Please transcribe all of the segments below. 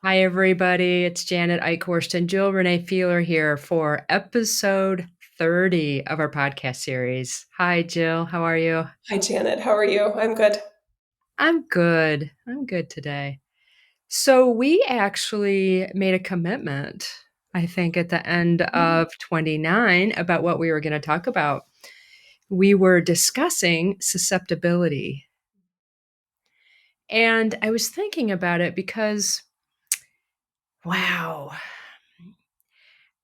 Hi, everybody. It's Janet Eichorst and Renee Feeler here for episode 30 of our podcast series. Hi, Jill. How are you? Hi, Janet. How are you? I'm good. I'm good. I'm good today. So, we actually made a commitment, I think, at the end of 29 about what we were going to talk about. We were discussing susceptibility. And I was thinking about it because, wow,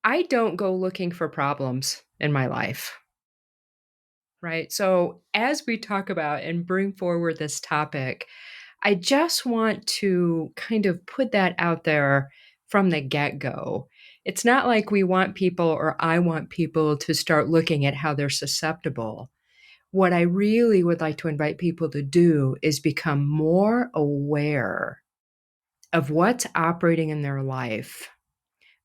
I don't go looking for problems in my life. Right. So, as we talk about and bring forward this topic, I just want to kind of put that out there from the get go. It's not like we want people or I want people to start looking at how they're susceptible. What I really would like to invite people to do is become more aware of what's operating in their life,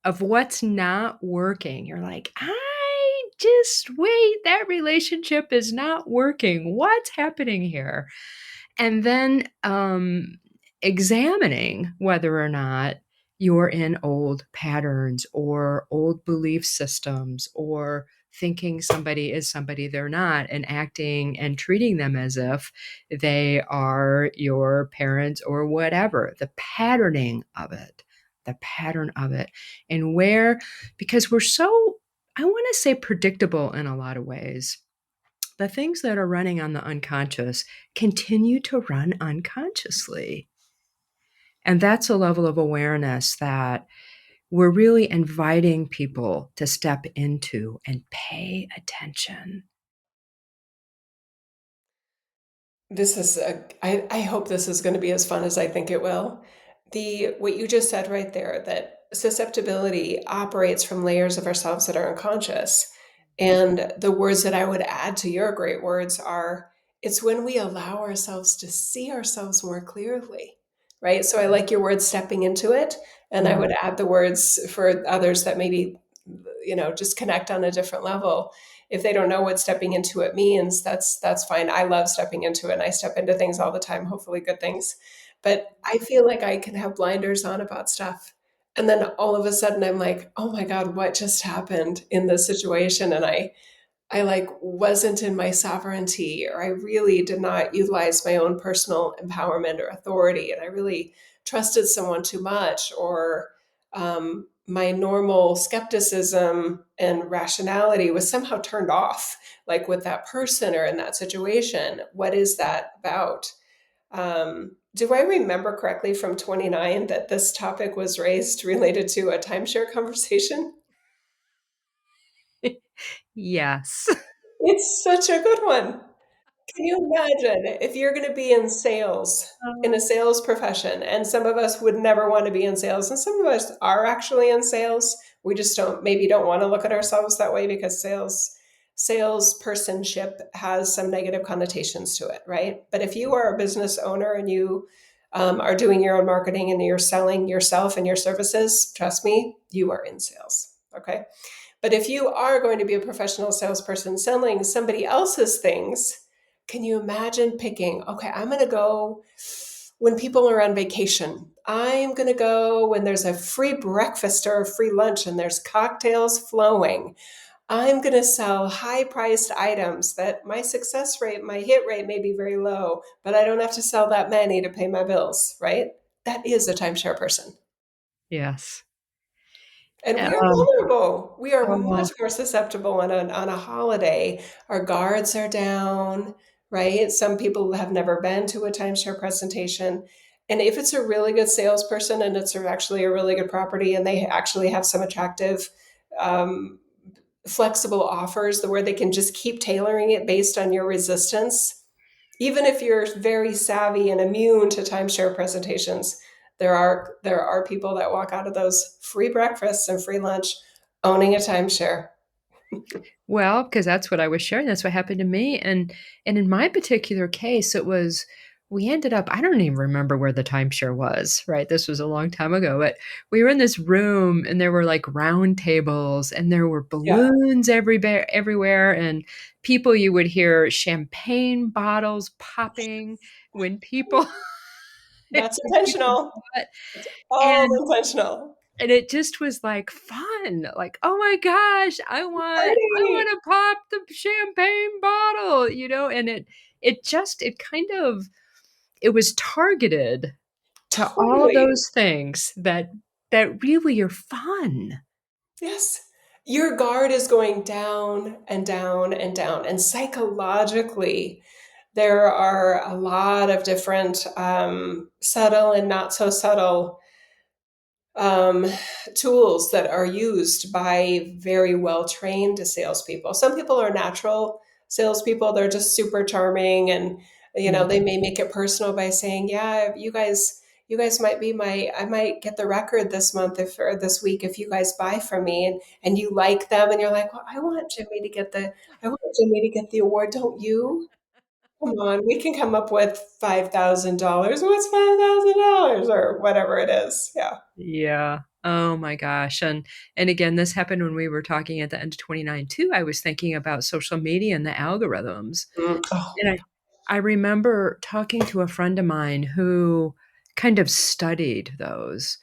of what's not working. You're like, I just wait, that relationship is not working. What's happening here? And then examining whether or not you're in old patterns or old belief systems or thinking somebody is somebody they're not and acting and treating them as if they are your parents or whatever. The patterning of it, the pattern of it, and where, because we're so, I want to say, predictable in a lot of ways. The things that are running on the unconscious continue to run unconsciously. And that's a level of awareness that we're really inviting people to step into and pay attention. I hope this is going to be as fun as I think it will. What you just said right there, that susceptibility operates from layers of ourselves that are unconscious. And the words that I would add to your great words are it's when we allow ourselves to see ourselves more clearly, right? So I like your words stepping into it. And I Mm. would add the words for others that maybe, just connect on a different level. If they don't know what stepping into it means, that's fine. I love stepping into it and I step into things all the time, hopefully good things. But I feel like I can have blinders on about stuff. And then all of a sudden I'm like, oh my God, what just happened in this situation? And I like wasn't in my sovereignty, or I really did not utilize my own personal empowerment or authority, and I really trusted someone too much, or my normal skepticism and rationality was somehow turned off, like with that person or in that situation. What is that about? Do I remember correctly from 29 that this topic was raised related to a timeshare conversation? Yes. It's such a good one. Can you imagine if you're going to be in sales, in a sales profession, and some of us would never want to be in sales, and some of us are actually in sales. We just don't want to look at ourselves that way because salespersonship has some negative connotations to it, right? But if you are a business owner and you are doing your own marketing and you're selling yourself and your services, trust me, you are in sales. Okay. But if you are going to be a professional salesperson selling somebody else's things, can you imagine picking, okay, I'm going to go when people are on vacation. I'm going to go when there's a free breakfast or a free lunch and there's cocktails flowing. I'm going to sell high priced items that my success rate, my hit rate may be very low, but I don't have to sell that many to pay my bills, right? That is a timeshare person. Yes. And we are Um, vulnerable. We are much oh, more susceptible on a holiday. Our guards are down, right? Some people have never been to a timeshare presentation. And if it's a really good salesperson and it's actually a really good property and they actually have some attractive, um, flexible offers where they can just keep tailoring it based on your resistance, even if you're very savvy and immune to timeshare presentations, there are people that walk out of those free breakfasts and free lunch owning a timeshare. well, because that's what I was sharing. That's what happened to me. And in my particular case, it was we ended up, I don't even remember where the timeshare was, right? This was a long time ago, but we were in this room and there were like round tables and there were Yeah. balloons everywhere and people you would hear champagne bottles popping when people That's You can intentional. do it. It's all And intentional. it just was, like, fun, like, "Oh my gosh, I Party. wanna pop the champagne bottle," and it kind of it was targeted to all Totally. those things that really are fun. Yes. Your guard is going down and down and down. And psychologically, there are a lot of different subtle and not so subtle um, tools that are used by very well trained salespeople. Some people are natural salespeople; they're just super charming, and they Mhm. may make it personal by saying, "Yeah, you guys might be I might get the record this month if or this week if you guys buy from me," and you like them, and you're like, "Well, I want Jimmy to get the award, don't you?" Come on, we can come up with $5,000. What's $5,000 or whatever it is? Yeah. Yeah. Oh my gosh, and again, this happened when we were talking at the end of 29 too. I was thinking about social media and the algorithms, Oh, and I remember talking to a friend of mine who kind of studied those,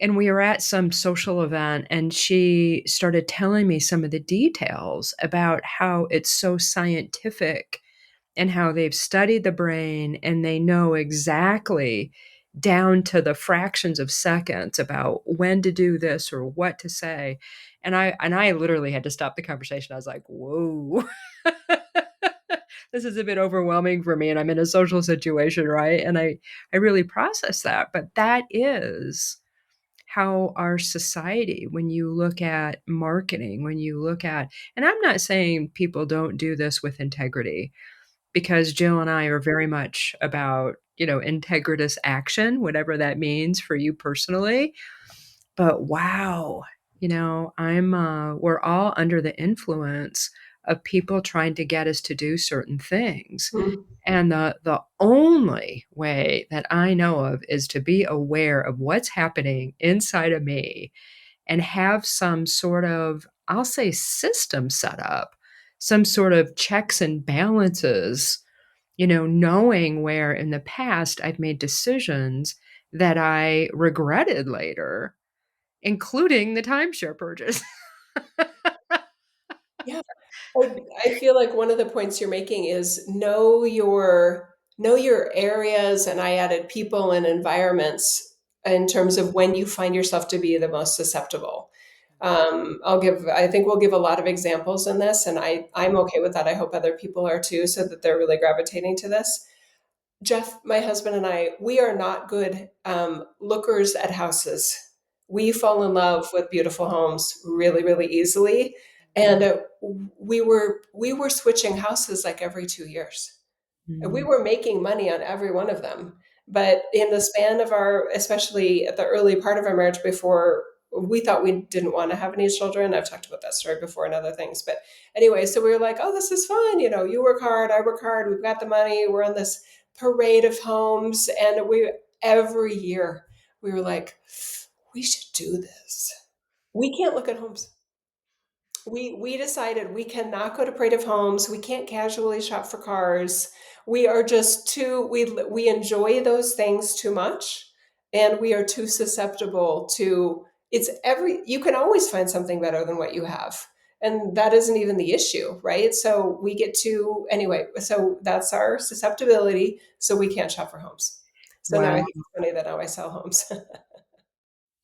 and we were at some social event, and she started telling me some of the details about how it's so scientific and how they've studied the brain and they know exactly down to the fractions of seconds about when to do this or what to say. And I literally had to stop the conversation. I was like, "Whoa." This is a bit overwhelming for me and I'm in a social situation, right? And I really process that, but that is how our society, when you look at marketing, when you look at, and I'm not saying people don't do this with integrity, because Jill and I are very much about, integritous action, whatever that means for you personally. But wow, we're all under the influence of people trying to get us to do certain things. mm, And the only way that I know of is to be aware of what's happening inside of me and have some sort of, I'll say, system set up, some sort of checks and balances, knowing where in the past I've made decisions that I regretted later, including the timeshare purchase. yeah. I feel like one of the points you're making is know your areas, and I added people and environments in terms of when you find yourself to be the most susceptible. I think we'll give a lot of examples in this, and I'm okay with that. I hope other people are too, so that they're really gravitating to this. Jeff, my husband and I, we are not good lookers at houses. We fall in love with beautiful homes really, really easily, and we were switching houses like every 2 years. And we Mhm. were making money on every one of them. But in the span of especially at the early part of our marriage, before we thought we didn't want to have any children. I've talked about that story before and other things. But anyway, so we were like, oh, this is fun. You work hard, I work hard. We've got the money. We're on this parade of homes. And every year, we were like, we should do this. We can't look at homes. We decided we cannot go to Parade of Homes. We can't casually shop for cars. We are just too we enjoy those things too much, and we are too susceptible to it's every you can always find something better than what you have. And that isn't even the issue, right? So we get to anyway, so that's our susceptibility, so we can't shop for homes. So now I Wow, think it's funny that now I sell homes.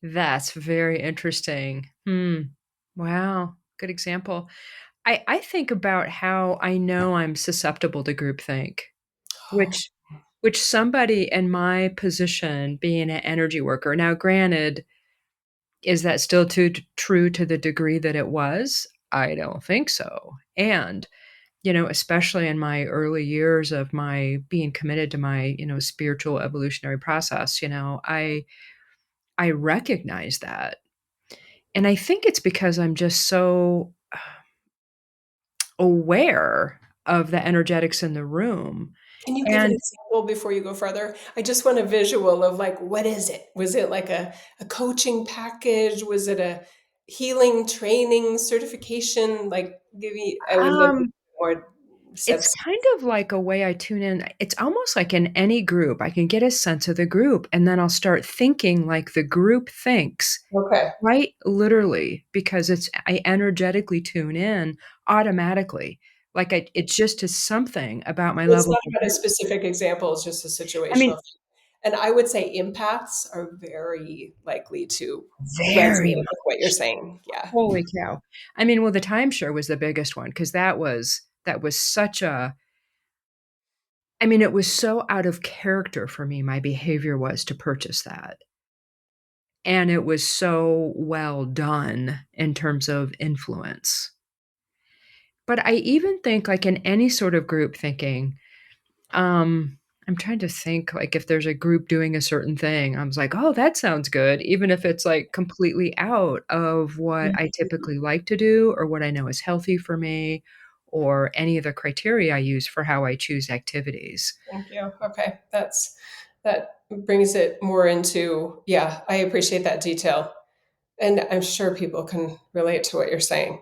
that's very interesting. Hmm. Wow, good example. I think about how I know I'm susceptible to groupthink, which which somebody in my position, being an energy worker, now granted, is that still true to the degree that it was? I don't think so. And, especially in my early years of my being committed to my, spiritual evolutionary process, I recognize that. And I think it's because I'm just so aware of the energetics in the room. Can you give an And example before you go further? I just want a visual of like, what is it? Was it like a coaching package? Was it a healing training certification? Like, I would love um more It's Sense. kind of like a way I tune in. It's almost like in any group, I can get a sense of the group, and then I'll start thinking like the group thinks, Okay. quite literally, because I energetically tune in automatically. Like it's just to something about my It's level not of about a awareness. specific example, it's just a I mean, situational thing. And I would say empaths are very likely to very resonate with what you're much. saying. Yeah. Holy cow. I mean, well, the timeshare was the biggest one because that was such a I mean, it was so out of character for me, my behavior was to purchase that. And it was so well done in terms of influence. But I even think, like, in any sort of group thinking, I'm trying to think, like, if there's a group doing a certain thing, I was like, "Oh, that sounds good," even if it's, like, completely out of what I Mhm. typically like to do or what I know is healthy for me or any of the criteria I use for how I choose activities. Thank you. Okay. That brings it more into, yeah, I appreciate that detail. And I'm sure people can relate to what you're saying.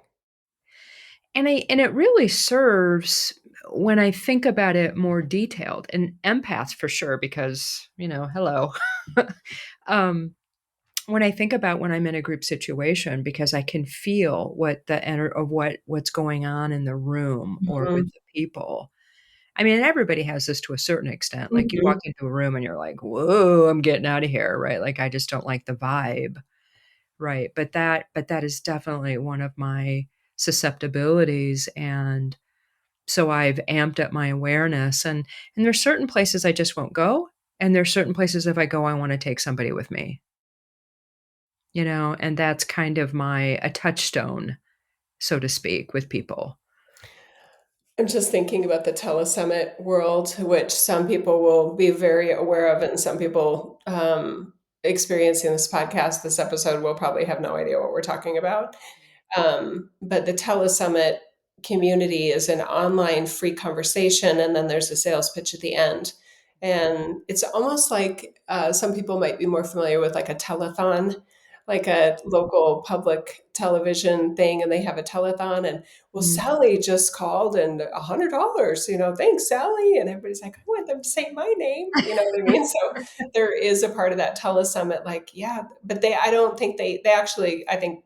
And it really serves when I think about it more detailed, and empaths for sure because, hello. Um, when I think about when I'm in a group situation because I can feel what the of what's going on in the room or with Mhm. the people. I mean, everybody has this to a certain extent. Like you walk Mhm. into a room and you're like, "Whoa, I'm getting out of here," right? Like I just don't like the vibe, right? But that is definitely one of my susceptibilities, and so I've amped up my awareness, and there's certain places I just won't go, and there's certain places if I go, I wanna take somebody with me, and that's kind of my a touchstone, so to speak, with people. I'm just thinking about the telesummit world, which some people will be very aware of, and some people experiencing this podcast, this episode, will probably have no idea what we're talking about. But the telesummit community is an online free conversation, and then there's a sales pitch at the end. And it's almost like some people might be more familiar with like a telethon, like a local public television thing, and they have a telethon. And well, Mm, Sally just called and $100, thanks, Sally. And everybody's like, I want them to say my name. You know what I mean? So there is a part of that telesummit, like, yeah, but I don't think they actually, I think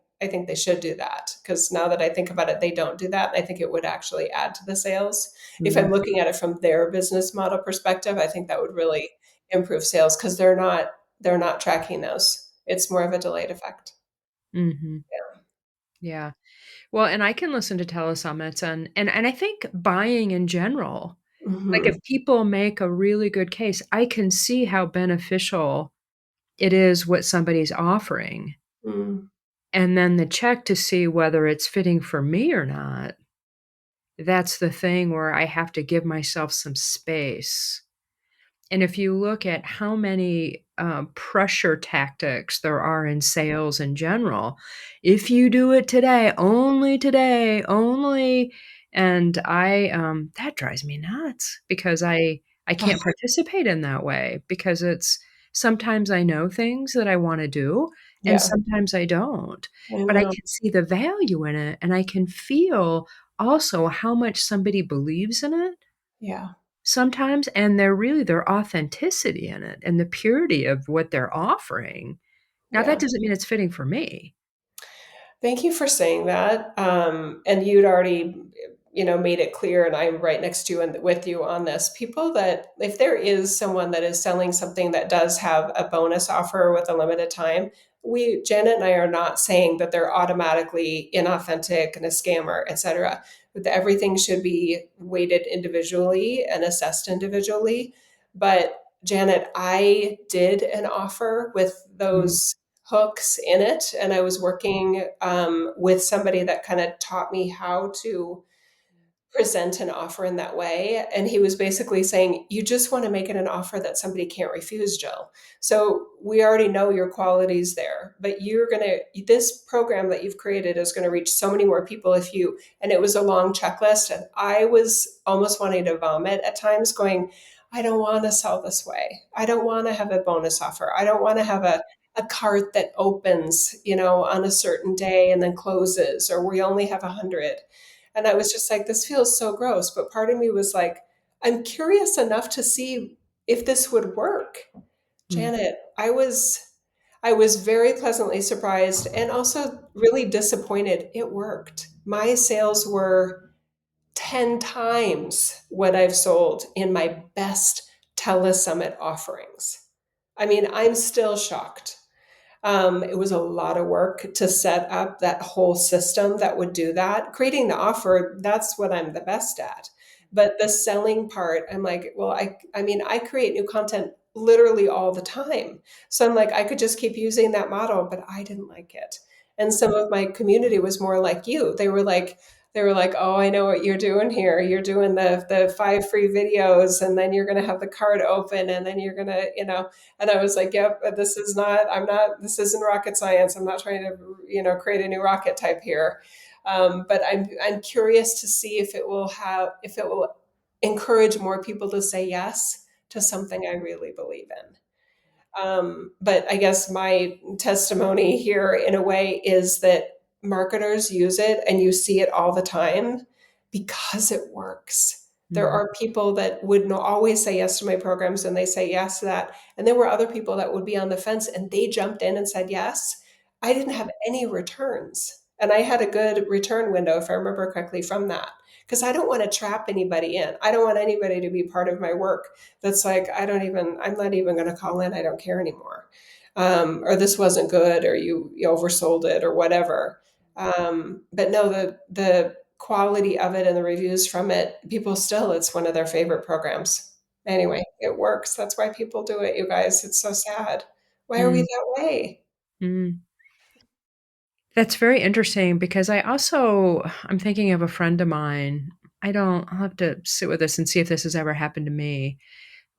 they should do that because now that I think about it, they don't do that. And I think it would actually add to the sales. If mm, I'm looking at it from their business model perspective, I think that would really improve sales because they're not tracking those. It's more of a delayed effect. mhm, yeah. Well, and I can listen to telesummits and I think buying in general, like, if Hmm. people make a really good case, I can see how beneficial it is what somebody's offering, Mm, and then the check to see whether it's fitting for me or not, that's the thing where I have to give myself some space. And if you look at how many, pressure tactics there are in sales in general, "If you do it today, only," and that drives me nuts because I can't participate in that way because it's sometimes I know things that I wanna do, and yeah, sometimes I don't, I but I know. can see the value in it, and I can feel also how much somebody believes in it Yeah, sometimes, and their authenticity in it and the purity of what they're offering. Now that yeah. doesn't mean it's fitting for me. Thank you for saying that. And you'd already, made it clear, and I'm right next to you and with you on this. People that, if there is someone that is selling something that does have a bonus offer with a limited time, Janet and I are not saying that they're automatically inauthentic and a scammer, et cetera. But everything should be weighted individually and assessed individually. But Janet, I did an offer with Mm, those hooks in it. And I was working with somebody that kind of taught me how to present an offer in that way. And he was basically saying, you just want to make it an offer that somebody can't refuse, Jill. So we already know your qualities there, but this program that you've created is going to reach so many more people and it was a long checklist. And I was almost wanting to vomit at times, going, I don't want to sell this way. I don't want to have a bonus offer. I don't want to have a cart that opens, on a certain day and then closes, or we only have 100. And I was just like, this feels so gross. But part of me was like, I'm curious enough to see if this would work. Mm, Janet, I was very pleasantly surprised and also really disappointed. It worked. My sales were 10 times what I've sold in my best telesummit offerings. I mean, I'm still shocked. It was a lot of work to set up that whole system that would do that. Creating the offer, that's what I'm the best at. But the selling part, I'm like, well, I mean, I create new content literally all the time. So I'm like, I could just keep using that model, but I didn't like it. And some of my community was more like you. They were like, oh, I know what you're doing here. You're doing the 5 free videos, and then you're going to have the card open, and then you're going to, and I was like, yep, this is not, I'm not, this isn't rocket science. I'm not trying to, create a new rocket type here. But I'm curious to see if it will encourage more people to say yes to something I really believe in. But I guess my testimony here, in a way, is that marketers use it and you see it all the time because it works. There mm, are people that would always say yes to my programs and they say yes to that. And there were other people that would be on the fence and they jumped in and said yes. I didn't have any returns. And I had a good return window, if I remember correctly, from that. Because I don't want to trap anybody in. I don't want anybody to be part of my work that's like, I'm not even going to call in. I don't care anymore. Or this wasn't good, or you oversold it, or whatever. But no, the quality of it and the reviews from it, people still, it's one of their favorite programs. Anyway, it works. That's why people do it, you guys. It's so sad. Why are we mm, that way? mm. That's very interesting because I'm thinking of a friend of mine. I'll have to sit with this and see if this has ever happened to me.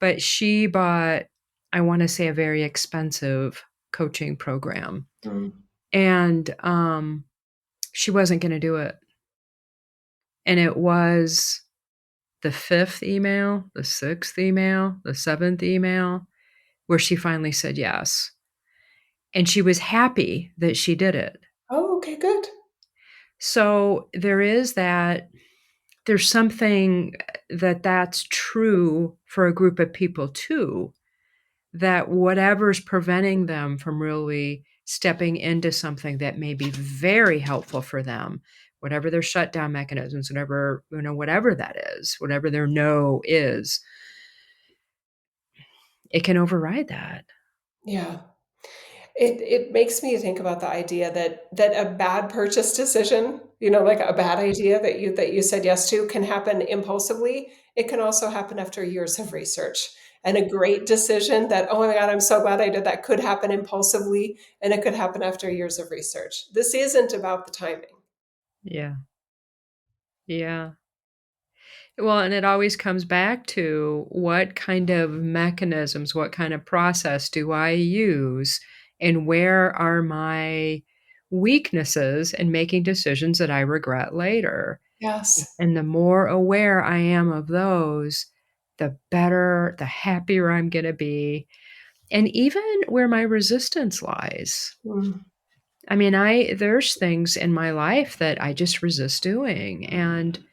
But she bought, I want to say, a very expensive coaching program. Mm. And she wasn't going to do it. And it was the fifth email, the sixth email, the seventh email where she finally said yes. And she was happy that she did it. Oh, okay, good. So there's something that's true for a group of people too, that whatever's preventing them from really stepping into something that may be very helpful for them, whatever their shutdown mechanisms, whatever that is, whatever their no is, it can override that. Yeah. It makes me think about the idea that a bad purchase decision, like a bad idea that you said yes to, can happen impulsively. It can also happen after years of research. And a great decision that, oh my God, I'm so glad I did that, could happen impulsively, and it could happen after years of research. This isn't about the timing. Yeah. Yeah. Well, and it always comes back to what kind of mechanisms, what kind of process do I use, and where are my weaknesses in making decisions that I regret later? Yes. And the more aware I am of those, the better, the happier I'm going to be. And even where my resistance lies. Mm. I mean, there's things in my life that I just resist doing. And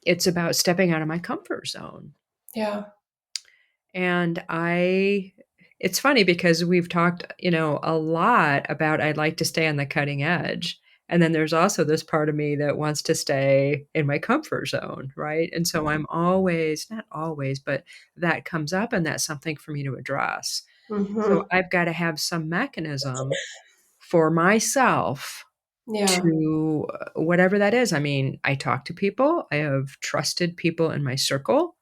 it's about stepping out of my comfort zone. Yeah. And it's funny because we've talked, a lot about I'd like to stay on the cutting edge. And then there's also this part of me that wants to stay in my comfort zone, right? And so I'm always, not always, but that comes up and that's something for me to address. So Hmm. I've got to have some mechanism for myself Yeah. to whatever that is. I mean, I talk to people, I have trusted people in my circle.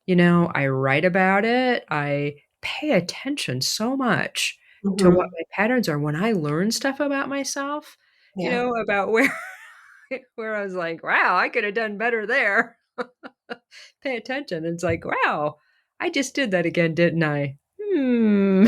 I write about it. I pay attention so much to what Hmm. my patterns are when I learn stuff about myself, Yeah. about where where I was like, "Wow, I could have done better there." Pay attention. It's like, "Wow, I just did that again, didn't I?" Hmm.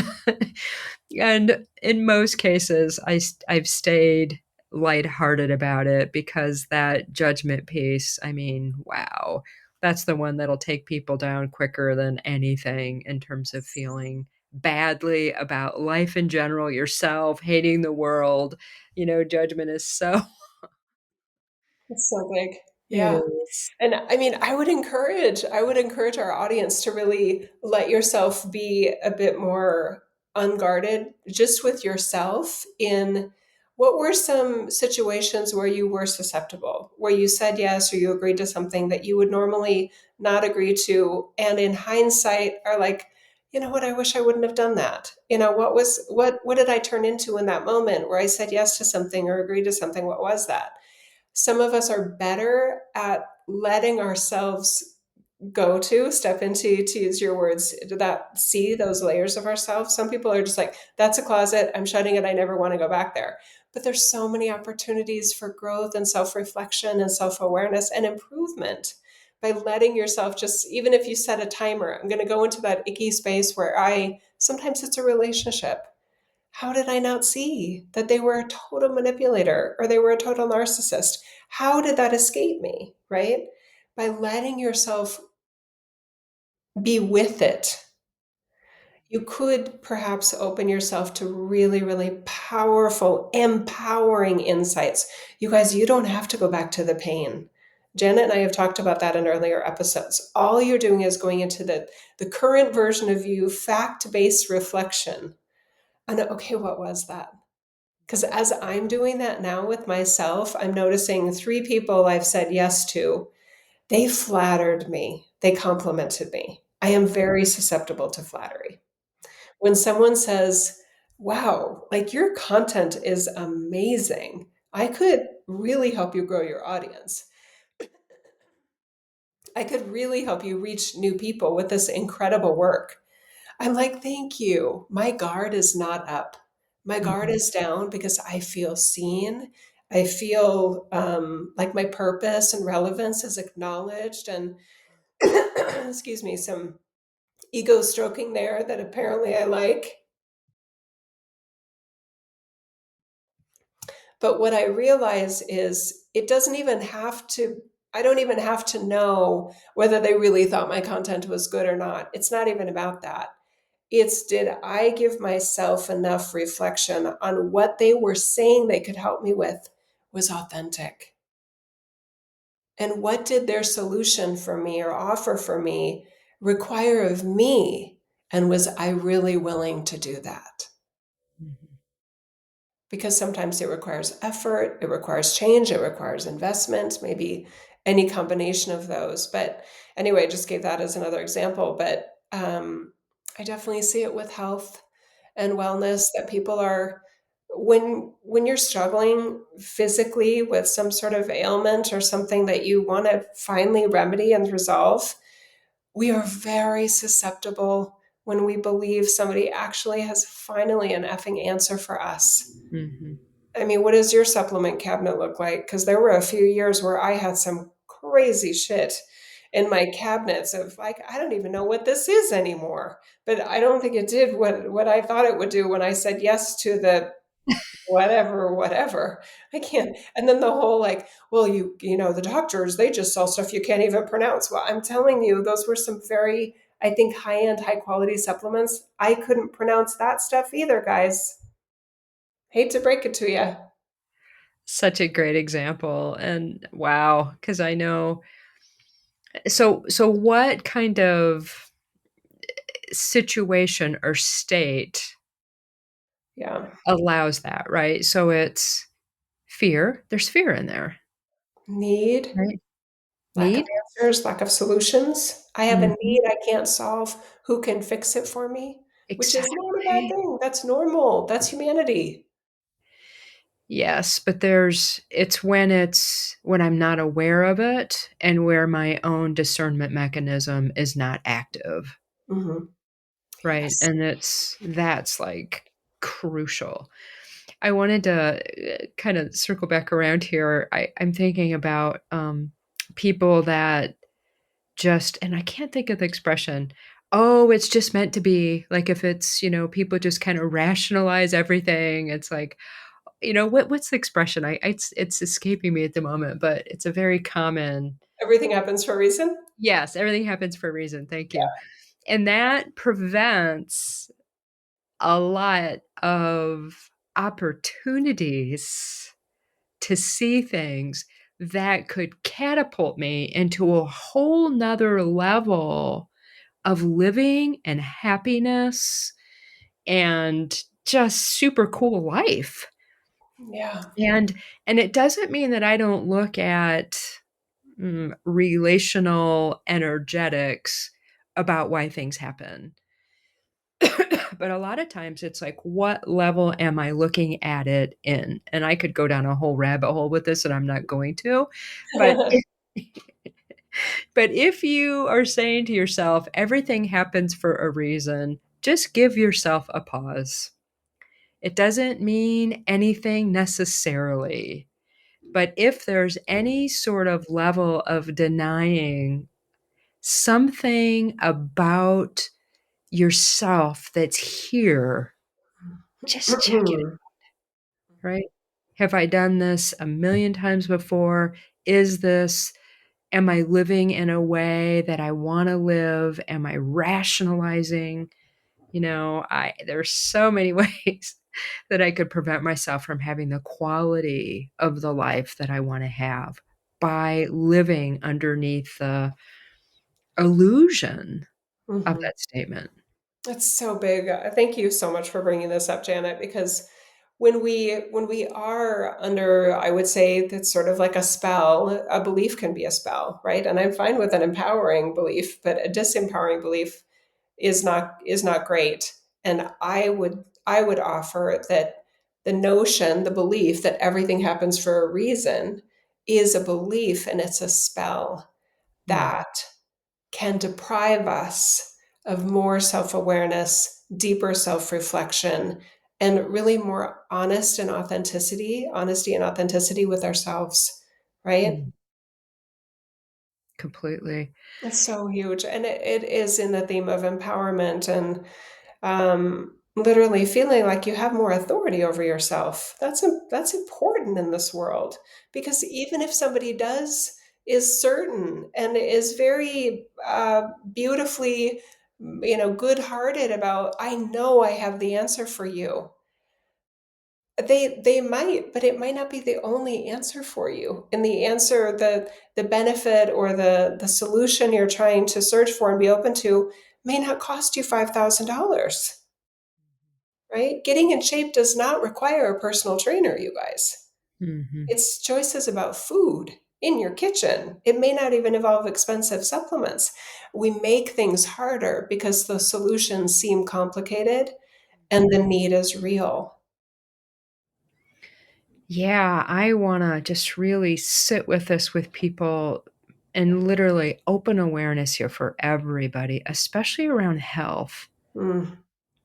And in most cases, I've stayed lighthearted about it because that judgment piece, I mean, wow, that's the one that'll take people down quicker than anything in terms of feeling badly about life in general, yourself, hating the world. Judgment is so It's so big. Yeah. Yes. And I mean, I would encourage our audience to really let yourself be a bit more unguarded just with yourself in what were some situations where you were susceptible, where you said yes or you agreed to something that you would normally not agree to, and in hindsight are like, you know what, I wish I wouldn't have done that. What did I turn into in that moment where I said yes to something or agreed to something? What was that? Some of us are better at letting ourselves step into, to use your words, that see those layers of ourselves. Some people are just like, that's a closet, I'm shutting it, I never want to go back there. But there's so many opportunities for growth and self-reflection and self-awareness and improvement by letting yourself just, even if you set a timer, I'm going to go into that icky space where I sometimes it's a relationship. How did I not see that they were a total manipulator or they were a total narcissist? How did that escape me, right? By letting yourself be with it, you could perhaps open yourself to really, really powerful, empowering insights. You guys, you don't have to go back to the pain. Janet and I have talked about that in earlier episodes. All you're doing is going into the current version of you, fact based reflection. And okay, what was that? Because as I'm doing that now with myself, I'm noticing 3 people I've said yes to, they flattered me, they complimented me. I am very susceptible to flattery. When someone says, wow, like your content is amazing, I could really help you grow your audience. I could really help you reach new people with this incredible work. I'm like, thank you. My guard is not up. My guard Mhm. is down because I feel seen. I feel like my purpose and relevance is acknowledged. And excuse me, some ego stroking there that apparently I like. But what I realize is I don't even have to know whether they really thought my content was good or not. It's not even about that. It's did I give myself enough reflection on what they were saying they could help me with was authentic? And what did their solution for me or offer for me require of me? And was I really willing to do that? Mhm. Because sometimes it requires effort, it requires change, it requires investment, maybe any combination of those. But anyway, I just gave that as another example. But I definitely see it with health and wellness that people are when you're struggling physically with some sort of ailment or something that you want to finally remedy and resolve, we are very susceptible when we believe somebody actually has finally an effing answer for us. Mhm. I mean, what does your supplement cabinet look like? Because there were a few years where I had some crazy shit in my cabinets of like, I don't even know what this is anymore. But I don't think it did what I thought it would do when I said yes to the whatever, whatever. I can't. And then the whole like, well, the doctors, they just sell stuff you can't even pronounce. Well, I'm telling you, those were some very, I think, high end, high quality supplements. I couldn't pronounce that stuff either, guys. Hate to break it to you. Such a great example, and wow, because I know so what kind of situation or state Yeah. allows that, right? So it's fear. There's fear in there, Need, right? lack of Need? answers, lack of solutions. I have a Mhm. need I can't solve. Who can fix it for me? Which is not a bad Exactly. thing. That's normal. That's humanity. Yes, but it's when I'm not aware of it and where my own discernment mechanism is not active, Hmm. right? Yes. And that's, like, crucial. I wanted to, kinda circle back around here. I'm thinking about, people that just and I can't think of the expression, "Oh, it's just meant to be." Like, if it's, people just kinda rationalize everything, it's like, what's the expression? It's escaping me at the moment, but it's a very common Everything happens for a reason. yes, everything happens for a reason, thank Yeah. you. And that prevents a lot of opportunities to see things that could catapult me into a whole nother level of living and happiness and just super cool life. Yeah. And and it doesn't mean that I don't look at, relational energetics about why things happen. But a lot of times it's like, what level am I looking at it in? And I could go down a whole rabbit hole with this, and I'm not going to. But but if you are saying to yourself, everything happens for a reason, just give yourself a pause. It doesn't mean anything necessarily. But if there's any sort of level of denying something about yourself that's here, just check it, right? Have I done this a million times before? Is this Am I living in a way that I wanna live? Am I rationalizing? There's so many ways that I could prevent myself from having the quality of the life that I wanna have by living underneath the illusion of Mhm. that statement. That's so big. Thank you so much for bringing this up, Janet, because when we are under, I would say that's sort of like a spell, a belief can be a spell, right? And I'm fine with an empowering belief, but a disempowering belief is not great. And I would offer that the notion, the belief that everything happens for a reason is a belief and it's a spell Mm, that can deprive us of more self awareness, deeper self reflection, and really more honesty and authenticity with ourselves, right? mm, completely. It's so huge. And it is in the theme of empowerment and literally feeling like you have more authority over yourself. That's important in this world because even if somebody is certain and is very beautifully, good-hearted about, I know I have the answer for you. They might, but it might not be the only answer for you. And the answer, the benefit or the solution you're trying to search for and be open to may not cost you $5,000. Right? Getting in shape does not require a personal trainer, you guys. Mhm, It's choices about food in your kitchen. It may not even involve expensive supplements. We make things harder because the solutions seem complicated and the mhm. need is real. Yeah, I wanna just really sit with this with people and literally open awareness here for everybody, especially around health. Mm,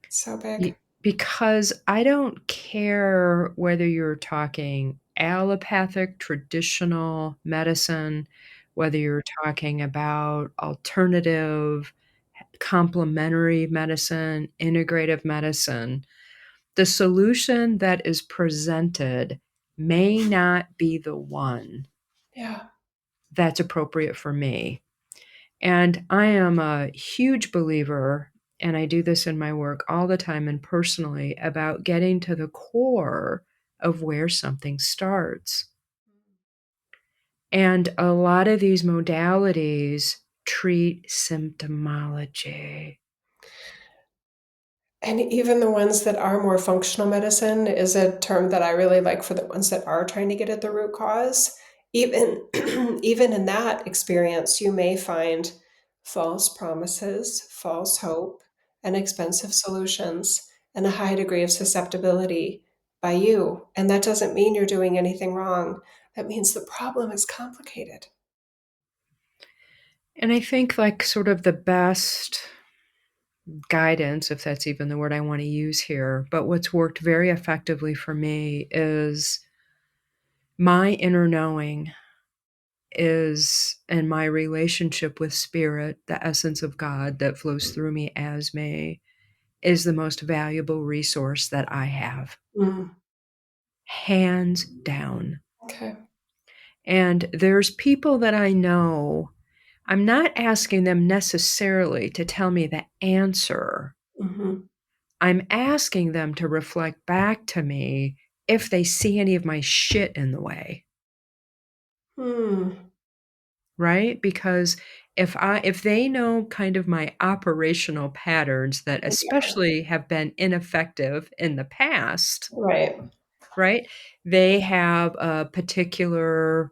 so big. Y Because I don't care whether you're talking allopathic, traditional medicine, whether you're talking about alternative, complementary medicine, integrative medicine. The solution that is presented may not be the one Yeah. that's appropriate for me. And I am a huge believer, and I do this in my work all the time and personally, about getting to the core of where something starts. And a lot of these modalities treat symptomology. And even the ones that are more functional medicine is a term that I really like for the ones that are trying to get at the root cause. Even even in that experience, you may find false promises, false hope, and expensive solutions, and a high degree of susceptibility by you. And that doesn't mean you're doing anything wrong. That means the problem is complicated. And I think, like, sort of the best guidance, if that's even the word I want to use here, but what's worked very effectively for me is my inner knowing is and my relationship with spirit, the essence of God that flows through me as me, is the most valuable resource that I have, Mm, hands down. okay. And there's people that I know, I'm not asking them necessarily to tell me the answer. Hmm. I'm asking them to reflect back to me if they see any of my shit in the way. Mm. right? Because if they know kind of my operational patterns that Yeah. especially have been ineffective in the past, Right. right? They have a particular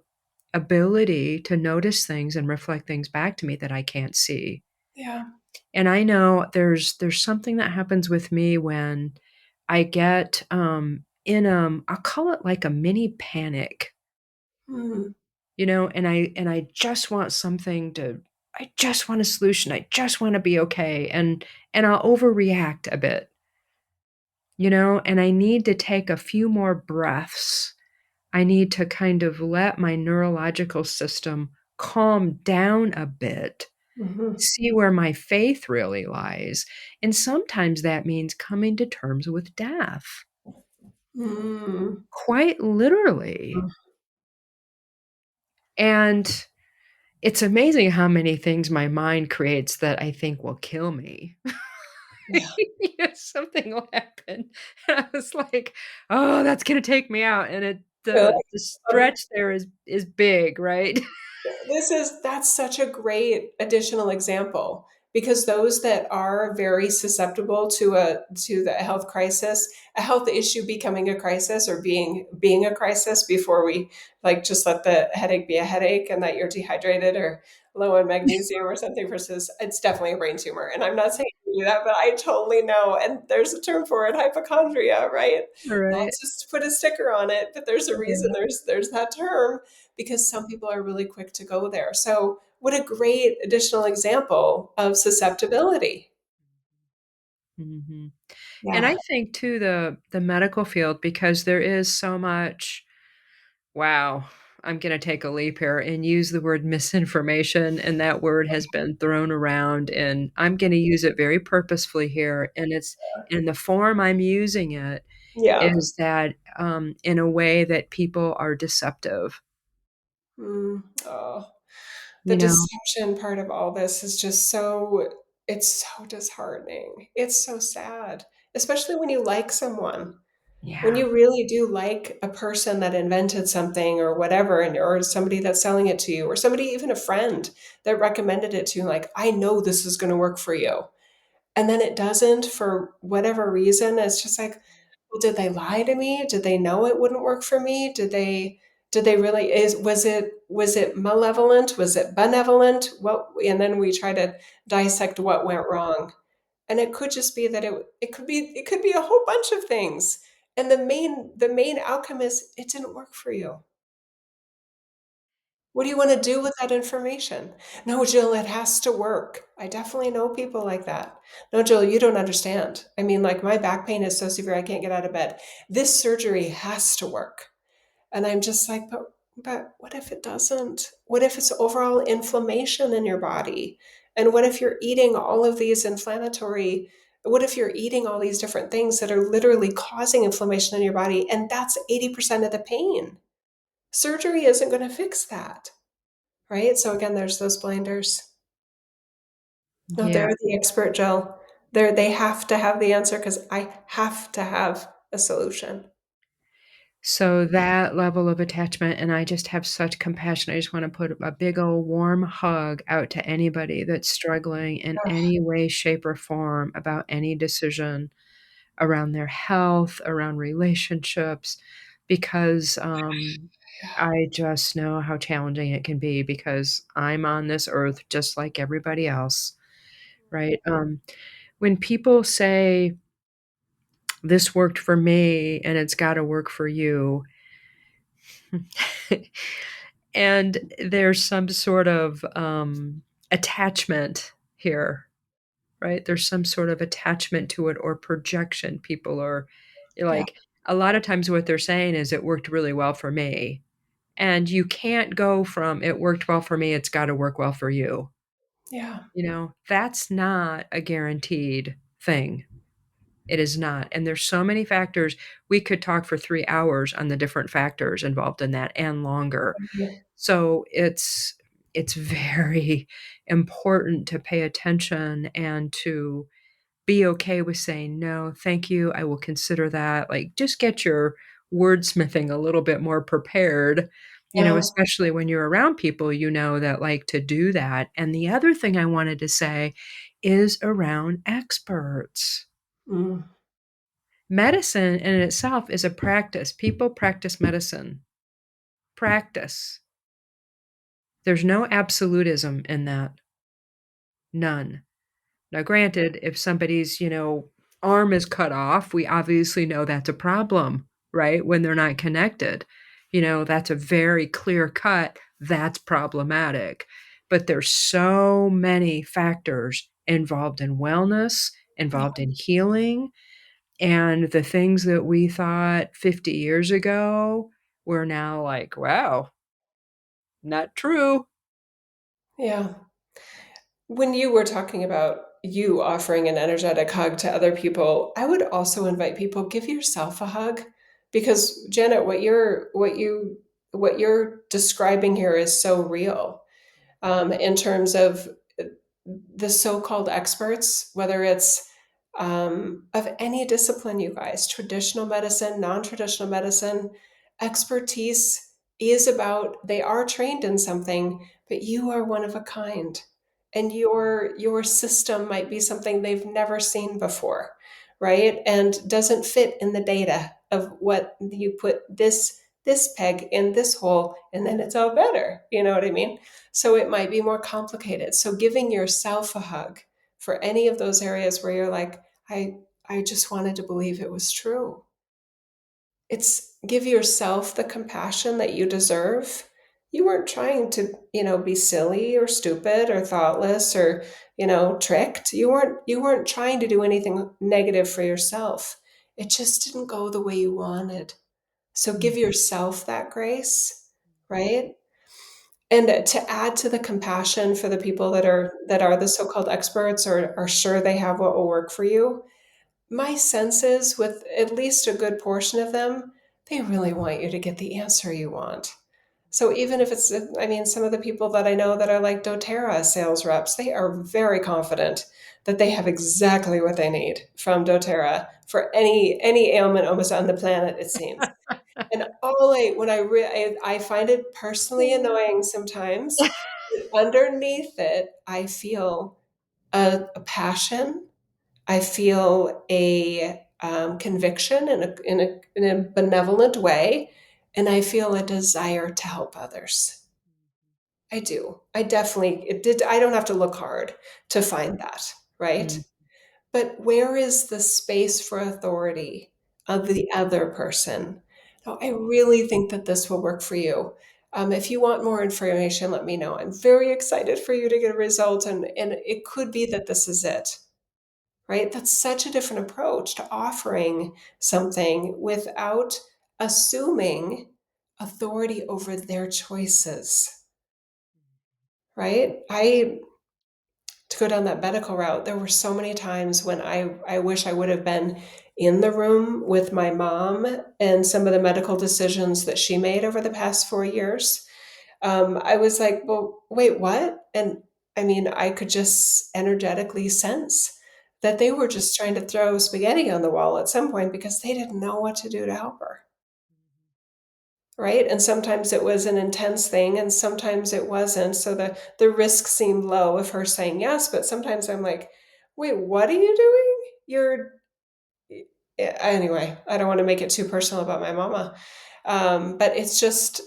ability to notice things and reflect things back to me that I can't see. Yeah. And I know there's something that happens with me when I get, in, I'll call it like a mini panic, Mm. and I just want something to I just want a solution, I just wanna be okay, and I'll overreact a bit, and I need to take a few more breaths. I need to kind of let my neurological system calm down a bit, Mhm. see where my faith really lies, and sometimes that means coming to terms with death, Mm. quite literally, and it's amazing how many things my mind creates that I think will kill me. Yeah. Something will happen, and I was like, "Oh, that's gonna take me out," and Really? the Um, stretch there is big, right? that's such a great additional example because those that are very susceptible to the health crisis, a health issue becoming a crisis or being a crisis before we like just let the headache be a headache and that you're dehydrated or low in magnesium or something versus it's definitely a brain tumor. And I'm not saying you do that, but I totally know. And there's a term for it, hypochondria, right? Not Right. just to put a sticker on it, but there's a reason Yeah. there's that term because some people are really quick to go there. So, what a great additional example of susceptibility. Mhm. And Yeah. I think too the medical field because there is so much wow, I'm gonna take a leap here and use the word misinformation, and that word has been thrown around, and I'm gonna use it very purposefully here, and it's in the form I'm using it Yeah. is that, in a way that people are deceptive, Mm. Oh, the you know? deception part of all this is just so it's so disheartening. It's so sad, especially when you like someone. When Yeah. you really do like a person that invented something or whatever, and or somebody that's selling it to you, or somebody, even a friend that recommended it to you, like, I know this is going to work for you. And then it doesn't for whatever reason. It's just like, well, did they lie to me? Did they know it wouldn't work for me? Did they really is was it malevolent? Was it benevolent? What and then we try to dissect what went wrong. And it could just be that it could be a whole bunch of things. And the main outcome is it didn't work for you. What do you want to do with that information? No, Jill, it has to work. I definitely know people like that. No, Jill, you don't understand. I mean, like my back pain is so severe I can't get out of bed. This surgery has to work. And I'm just like, but what if it doesn't? What if it's overall inflammation in your body? And what if you're eating all of these what if you're eating all these different things that are literally causing inflammation in your body? And that's 80% of the pain. Surgery isn't going to fix that. Right? So again, there's those blinders. No, Yeah. they're the expert, Jill. They have to have the answer because I have to have a solution. So that level of attachment and I just have such compassion, I just wanna put a big old warm hug out to anybody that's struggling in Ugh, any way, shape, or form about any decision around their health, around relationships, because, yeah. I just know how challenging it can be because I'm on this earth just like everybody else, right? When people say, "This worked for me and it's gotta work for you," and there's some sort of, attachment here, right? There's some sort of attachment to it or projection. People are Yeah. like a lot of times what they're saying is, "It worked really well for me." And you can't go from, "It worked well for me, it's gotta work well for you." Yeah. That's not a guaranteed thing. It is not, and there's so many factors. We could talk for 3 hours on the different factors involved in that and longer. Yeah. So it's very important to pay attention and to be okay with saying, "No, thank you, I will consider that." Like, just get your wordsmithing a little bit more prepared Yeah. especially when you're around people, that like to do that. And the other thing I wanted to say is around experts. Mm. Medicine in itself is a practice. People practice medicine. Practice. There's no absolutism in that. None. Now, granted, if somebody's, arm is cut off, we obviously know that's a problem, right? When they're not connected. That's a very clear cut, that's problematic. But there's so many factors involved in wellness, Yeah. involved in healing, and the things that we thought 50 years ago, we're now like, wow, not true. Yeah. When you were talking about you offering an energetic hug to other people, I would also invite people, give yourself a hug, because Janet, what you're describing here is so real, in terms of the so-called experts, whether it's of any discipline, you guys, traditional medicine, non-traditional medicine, expertise is about, they are trained in something, but you are one of a kind. And your system might be something they've never seen before, right? And doesn't fit in the data of what you put this peg in this hole, and then it's all better. You know what I mean? So it might be more complicated. So giving yourself a hug for any of those areas where you're like, I just wanted to believe it was true. It's give yourself the compassion that you deserve. You weren't trying to, be silly or stupid or thoughtless or, tricked. You weren't trying to do anything negative for yourself. It just didn't go the way you wanted. So give Mhm. yourself that grace, right? And to add to the compassion for the people that are the so-called experts or are sure they have what will work for you, my sense is with at least a good portion of them, they really want you to get the answer you want. So even if it's, I mean, some of the people that I know that are like doTERRA sales reps, they are very confident that they have exactly what they need from doTERRA for any ailment almost on the planet, it seems. And all I when I find it personally annoying sometimes. Underneath it, I feel a passion. I feel a conviction in a benevolent way, and I feel a desire to help others. I do. I definitely it did. I don't have to look hard to find that, right? Mhm. But where is the space for authority of the other person? Now, I really think that this will work for you. If you want more information, let me know. I'm very excited for you to get a result, and it could be that this is it, right? That's such a different approach to offering something without assuming authority over their choices, right? To go down that medical route, there were so many times when I wish I would have been in the room with my mom and some of the medical decisions that she made over the past 4 years. I was like, well, wait, what? And I mean, I could just energetically sense that they were just trying to throw spaghetti on the wall at some point because they didn't know what to do to help her. Right? And sometimes it was an intense thing and sometimes it wasn't. So the risk seemed low of her saying yes, but sometimes I'm like, "Wait, what are you doing? You're." Yeah, anyway, I don't want to make it too personal about my mama. But it's just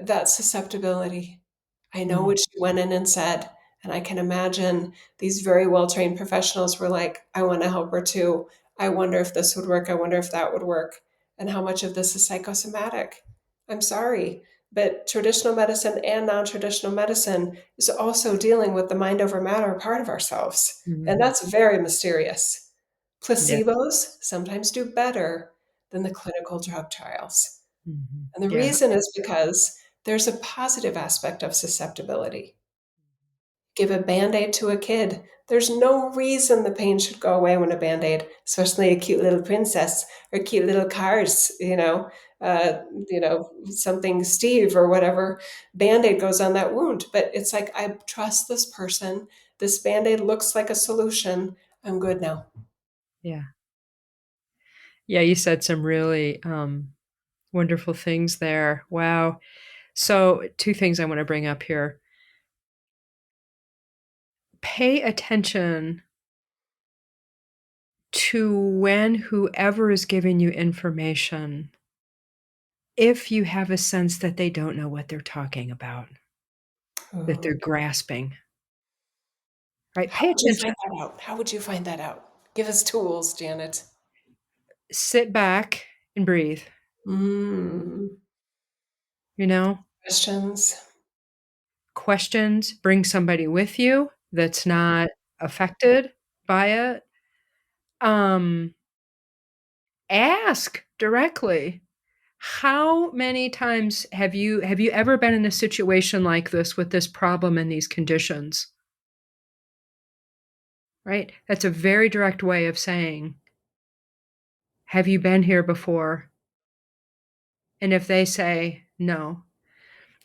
that susceptibility. I know Mhm. what she went in and said, and I can imagine these very well-trained professionals were like, "I want to help her too. I wonder if this would work. I wonder if that would work." And how much of this is psychosomatic? I'm sorry, but traditional medicine and non-traditional medicine is also dealing with the mind over matter part of ourselves. And Mhm. that's very mysterious. Yeah. Placebos sometimes do better than the clinical drug trials. Mhm. And the Yeah. reason is because there's a positive aspect of susceptibility. Give a band aid to a kid. There's no reason the pain should go away when a band aid, especially a cute little princess or cute little cars, something Steve or whatever band aid goes on that wound. But it's like, I trust this person. This band aid looks like a solution. I'm good now. Yeah. Yeah, you said some really, wonderful things there. Wow. So, two things I want to bring up here. Pay attention to when whoever is giving you information, if you have a sense that they don't know what they're talking about, that Oh. they're grasping, right? How Pay would you find attention. that out? How would you find that out? Give us tools, Janet. Sit back and breathe, Mm. you know? Questions. Questions, bring somebody with you that's not affected by it. Um, Ask directly. How many times have you ever been in a situation like this with this problem and these conditions? Right? That's a very direct way of saying, "Have you been here before?" And if they say, "No,"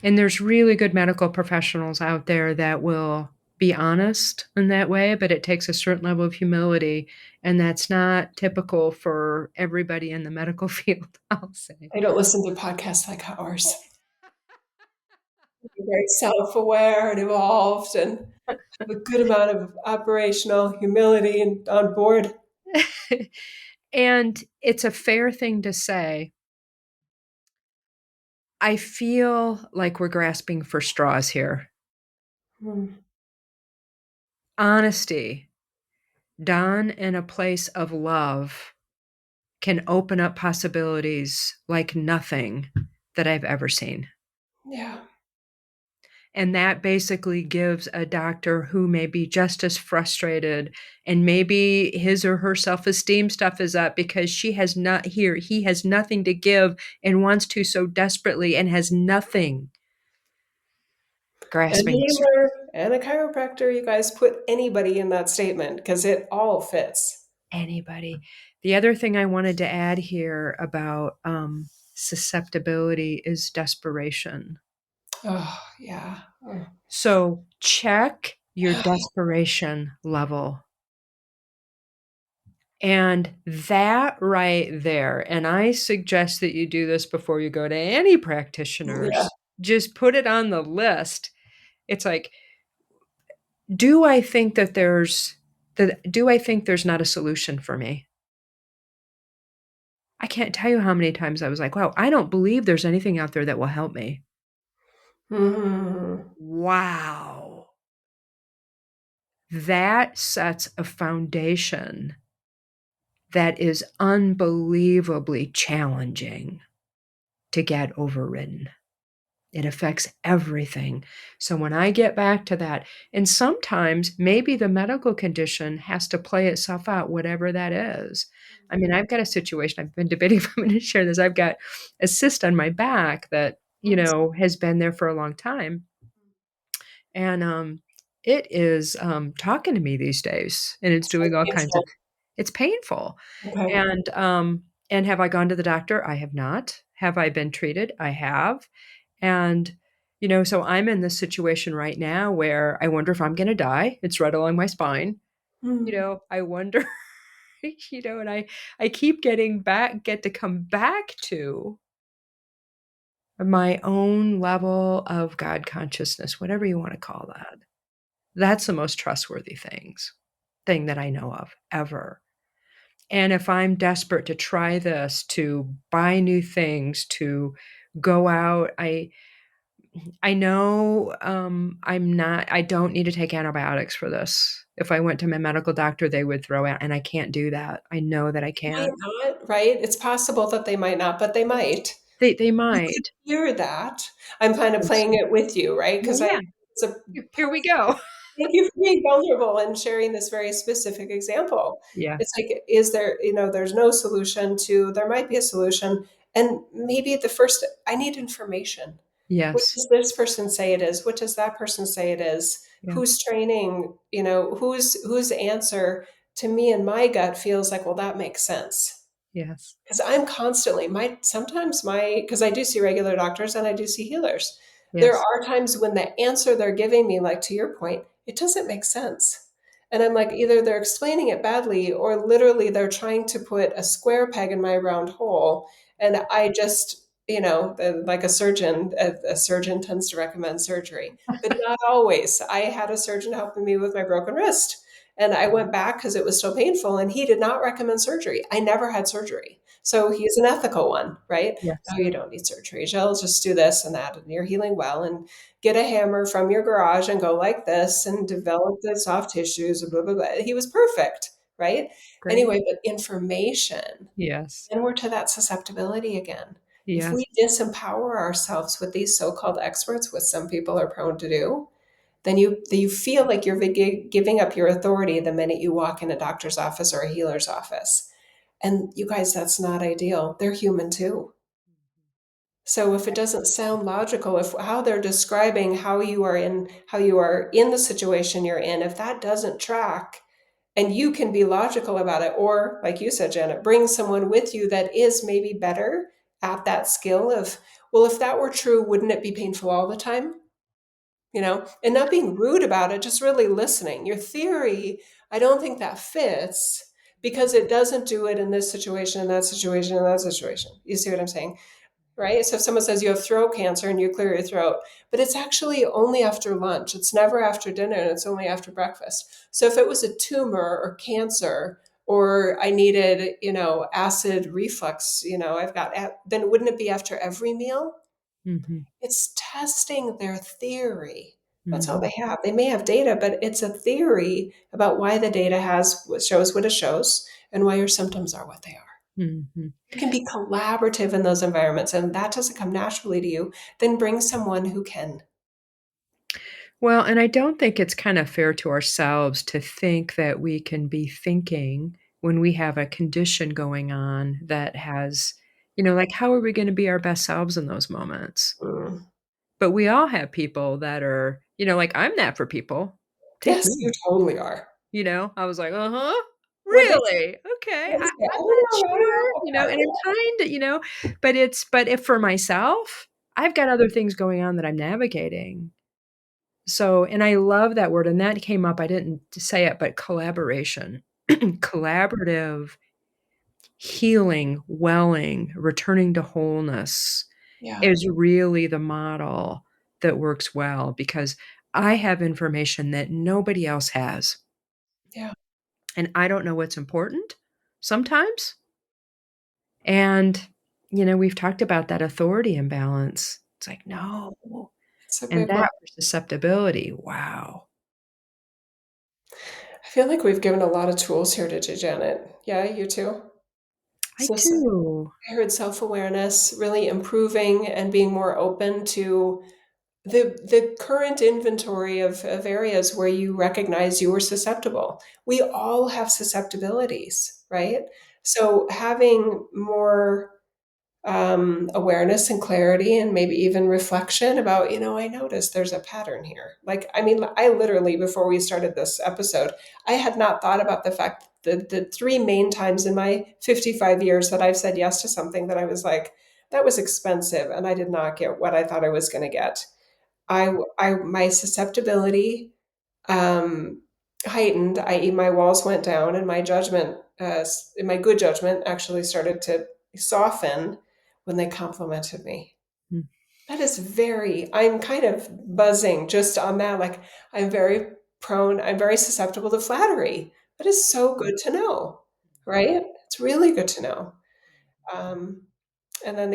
and there's really good medical professionals out there that will be honest in that way, but it takes a certain level of humility, and that's not typical for everybody in the medical field, I'll say. I don't listen to podcasts like ours. We're very self-aware and evolved and have a good amount of operational humility and on board. And it's a fair thing to say, I feel like we're grasping for straws here. Mm. Honesty done in a place of love can open up possibilities like nothing that I've ever seen. Yeah. And that basically gives a doctor who may be just as frustrated and maybe his or her self-esteem stuff is up because he has nothing to give and wants to so desperately and has nothing And a grasping healer and a chiropractor, you guys put anybody in that statement because it all fits. anybody. The other thing I wanted to add here about susceptibility is desperation. Oh, yeah. Oh. So check your desperation level. And that right there, and I suggest that you do this before you go to any Yeah. practitioners, just put it on the list. It's like, do I think that do I think there's not a solution for me? I can't tell you how many times I was like, wow, I don't believe there's anything out there that will help me. Mhm. Wow. That sets a foundation that is unbelievably challenging to get overridden. It affects everything. So when I get back to that, and sometimes maybe the medical condition has to play itself out, whatever that is. I mean, I've got a situation, I've been debating if I'm going to share this. I've got a cyst on my back that, has been there for a long time. And it is talking to me these days and it's It's very doing all kinds of, painful. it's painful. Okay. And have I gone to the doctor? I have not. Have I been treated? I have. And, so I'm in this situation right now where I wonder if I'm going to die. It's right along my spine. Mm. I wonder, and I keep get to come back to my own level of God consciousness, whatever you want to call that. That's the most trustworthy thing that I know of ever. And if I'm desperate to try this, to buy new things, to go out, I know, I don't need to take antibiotics for this. If I went to my medical doctor, they would throw out and I can't do that. I know that I Might can't. not, right? It's possible that they might not, but they might. They You could might. hear that. I'm kind of Yes. playing it with you, right? Well, Because yeah. it's a Here we go. thank you for being vulnerable and sharing this very specific example. Yeah. It's like, is there, there's no solution to, there might be a solution. And maybe the first, I need information. What Yes. does this person say it is? What does that person say it is? Yeah. Who's training, whose answer to me and my gut feels like, well, that makes sense. Yes. Because I'm constantly sometimes because I do see regular doctors and I do see healers. There Yes. are times when the answer they're giving me, like to your point, it doesn't make sense. And I'm like, either they're explaining it badly or literally they're trying to put a square peg in my round hole. And I just like a surgeon tends to recommend surgery, but not always. I had a surgeon helping me with my broken wrist, and I went back because it was so painful, and he did not recommend surgery. I never had surgery. So he's an ethical one, right? Yes. Oh, you don't need surgery, Jill. Just do this and that, and you're healing well. And get a hammer from your garage and go like this and develop the soft tissues, blah, blah, blah. He was perfect, right? Great. Anyway, but information, Yes. and we're to that susceptibility again. If Yes. we disempower ourselves with these so-called experts, which some people are prone to do, then you feel like you're giving up your authority the minute you walk in a doctor's office or a healer's office. And you guys, that's not ideal. They're human too. So if it doesn't sound logical, if how they're describing how you are in the situation you're in, if that doesn't track, and you can be logical about it, or like you said, Janet, bring someone with you that is maybe better at that skill of, well, if that were true, wouldn't it be painful all the time? And not being rude about it, just really listening. Your theory, I don't think that fits because it doesn't do it in this situation, in that situation, in that situation. You see what I'm saying? Right? So if someone says you have throat cancer and you clear your throat, but it's actually only after lunch. It's never after dinner and it's only after breakfast. So if it was a tumor or cancer or I needed, acid reflux, then wouldn't it be after every meal? Mhm. It's testing their theory. That's all Mhm. they have. They may have data, but it's a theory about why the data shows what it shows and why your symptoms are what they are. Mhm. You can be collaborative in those environments, and that doesn't come naturally to you, then bring someone who can. Well, and I don't think it's kind of fair to ourselves to think that we can be thinking when we have a condition going on that has, like, how are we going to be our best selves in those moments? Mm. But we all have people that are, like, I'm that for people. Take Yes, you me. totally are. I was like, uh-huh. What they Really? Okay. what they say, I'm not I don't sure, know about and I'm kind of, but if for myself, I've got other things going on that I'm navigating. So, and I love that word, and that came up, I didn't say it, but collaboration. Collaborative, healing, welling, returning to wholeness Yeah, is really the model that works well because I have information that nobody else has, yeah, and I don't know what's important sometimes. And, we've talked about that authority imbalance. It's like, no. it's a And big one. that for susceptibility, wow. I feel like we've given a lot of tools here to Janet. Yeah, you too? I So do. I heard self-awareness, really improving and being more open to the current inventory of areas where you recognize you are susceptible. We all have susceptibilities, right? So having more awareness and clarity and maybe even reflection about, I noticed there's a pattern here. Like, I mean, I literally, before we started this episode, I had not thought about the fact that the three main times in my 55 years that I've said yes to something that I was like, that was expensive and I did not get what I thought I was going to get. My susceptibility um, heightened, i.e., my walls went down, and my judgment, my good judgment, actually started to soften when they complimented me. Mm, That is I'm kind of buzzing just on that. Like, I'm very susceptible to flattery. That is so good to know, right? It's really good to know. Um, and then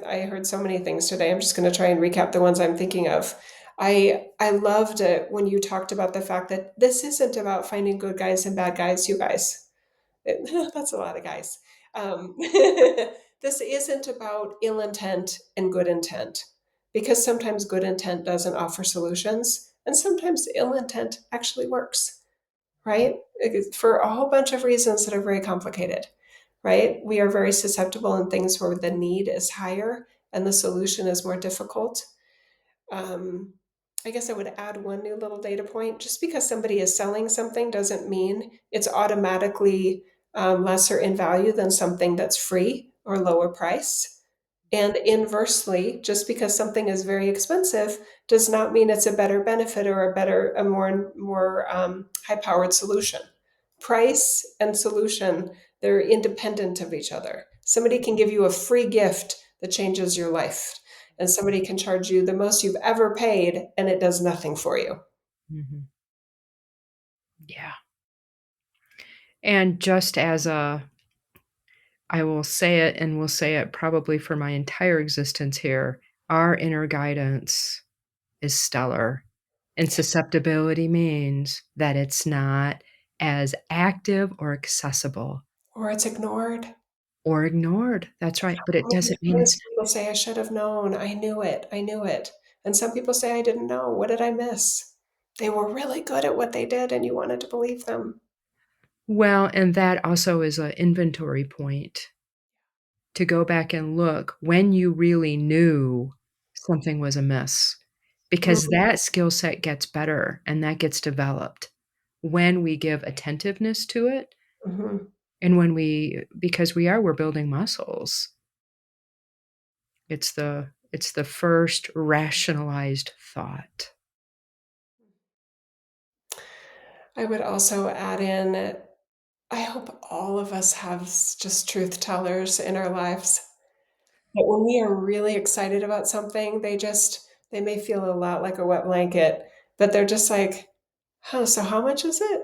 I heard so many things today. I'm just going to try and recap the ones I'm thinking of. I loved it when you talked about the fact that this isn't about finding good guys and bad guys, you guys. That's a lot of guys. This isn't about ill intent and good intent because sometimes good intent doesn't offer solutions and sometimes ill intent actually works, right? For a whole bunch of reasons that are very complicated, right? We are very susceptible in things where the need is higher and the solution is more difficult. Um, I guess I would add one new little data point. Just because somebody is selling something doesn't mean it's automatically lesser in value than something that's free or lower price. And inversely, just because something is very expensive does not mean it's a better benefit or a more high-powered solution. Price and solution, they're independent of each other. Somebody can give you a free gift that changes your life. And somebody can charge you the most you've ever paid, and it does nothing for you. Mhm. Yeah. And just as a I will say it and will say it probably for my entire existence here, our inner guidance is stellar. And susceptibility means that it's not as active or accessible Or it's ignored. or ignored. That's right, but it All the doesn't mean times it's people say, I should have known. I knew it. I knew it. And some people say, I didn't know. What did I miss? They were really good at what they did, and you wanted to believe them. well, and that also is an inventory point to go back and look when you really knew something was amiss, because Mhm. that skill set gets better and that gets developed when we give attentiveness to it Mhm. and when because we're building muscles. It's the first rationalized thought. I would also add in, I hope all of us have just truth tellers in our lives. That when we are really excited about something, they may feel a lot like a wet blanket, but they're just like, "Huh, so how much is it?"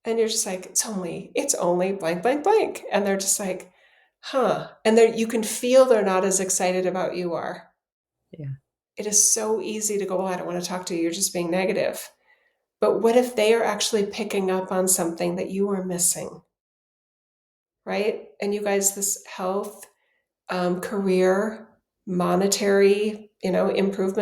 And you're just like, it's only blank, blank, blank." And they're just like, "Huh." And you can feel they're not as excited about you are. Yeah. It is so easy to go, "Well, I don't want to talk to you. You're just being negative." But what if they are actually picking up on something that you are missing, right? And you guys, this health, career, monetary, improve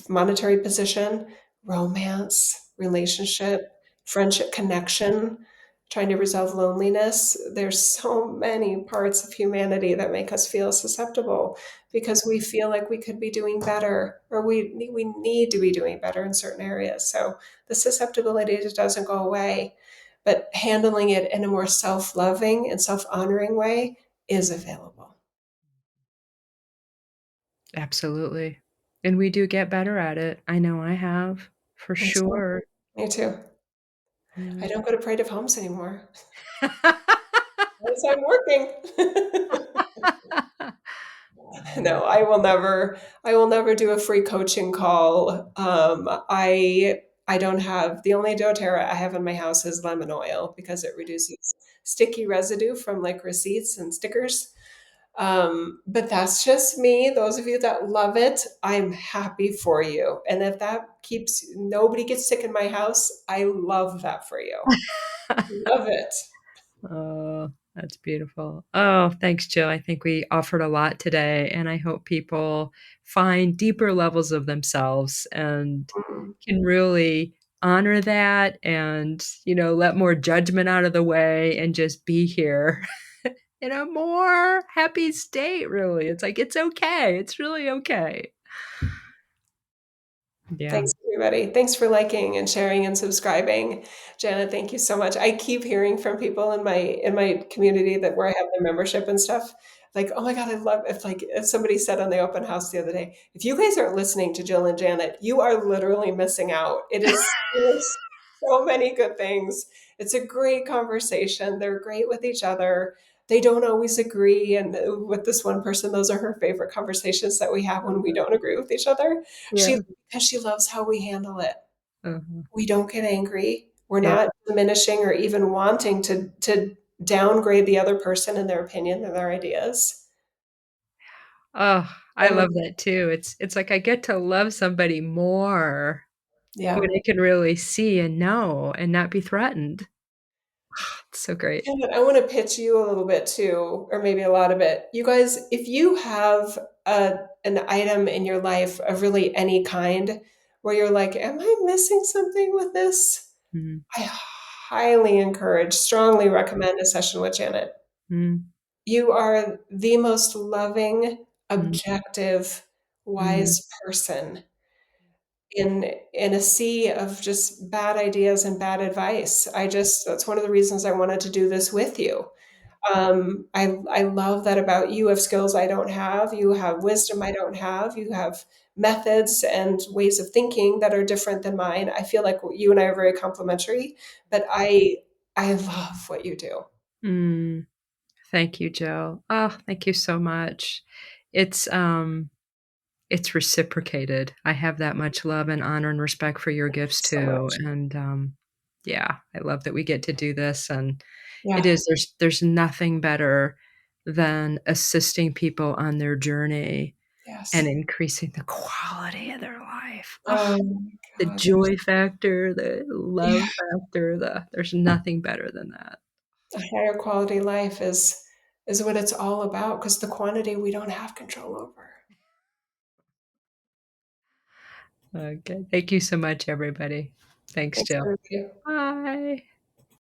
monetary position, romance, relationship, friendship, connection, trying to resolve loneliness. There's so many parts of humanity that make us feel susceptible because we feel like we could be doing better, or we need to be doing better in certain areas. So the susceptibility just doesn't go away, but handling it in a more self-loving and self-honoring way is available. Absolutely. And we do get better at it. I know I have, for Me too. sure. Me too. I Yeah. don't go to Parade of Homes anymore. Yes, I'm working. No, I will never do a free coaching call. I don't have the only doTERRA I have in my house is lemon oil because it reduces sticky residue from like receipts and stickers. But that's just me. Those of you that love it, I'm happy for you. And if that keeps nobody gets sick in my house, I love that for you. Love it. Oh, that's beautiful. Oh, thanks, Jill. I think we offered a lot today, and I hope people find deeper levels of themselves and Mm. can really honor that and, let more judgment out of the way and just be here in a more happy state, really. It's like, it's okay. It's really okay. Yeah. Thanks, everybody. Thanks for liking and sharing and subscribing. Janet, thank you so much. I keep hearing from people in my community that where I have the membership and stuff, like, oh my God, I love if somebody said on the open house the other day, if you guys aren't listening to Jill and Janet, you are literally missing out. There's so many good things. It's a great conversation. They're great with each other. They don't always agree. And with this one person, those are her favorite conversations that we have when we don't agree with each other. She Yeah. because she loves how we handle it. Uh-huh. We don't get angry. We're Yeah. not diminishing or even wanting to downgrade the other person and their opinion and their ideas. Oh, I And love that too. It's like I get to love somebody more when yeah. I can really see and know and not be threatened. It's so great. And I want to pitch you a little bit too, or maybe a lot of it. You guys, if you have an item in your life of really any kind where you're like, am I missing something with this? Mhm, I highly encourage, strongly recommend a session with Janet. mm, You are the most loving, mm, objective, mm, wise person in a sea of just bad ideas and bad advice. That's one of the reasons I wanted to do this with you. I love that about you. You have skills I don't have. You have wisdom I don't have. You have methods and ways of thinking that are different than mine. I feel like you and I are very complementary, but I love what you do. mm. Thank you, Jill. Oh, thank you so much. It's, um it's reciprocated. I have that much love and honor and respect for your gifts So too, much. and, yeah, I love that we get to do this, and it Yeah. is there's nothing better than assisting people on their journey and Yes. increasing the quality of their life. Oh, Oh my the God. joy factor, the Yeah. love factor, there's nothing better than that. A higher quality life is what it's all about because the quantity we don't have control over. Okay, thank you so much, everybody. Thanks, Thanks, Jill. everybody. Bye.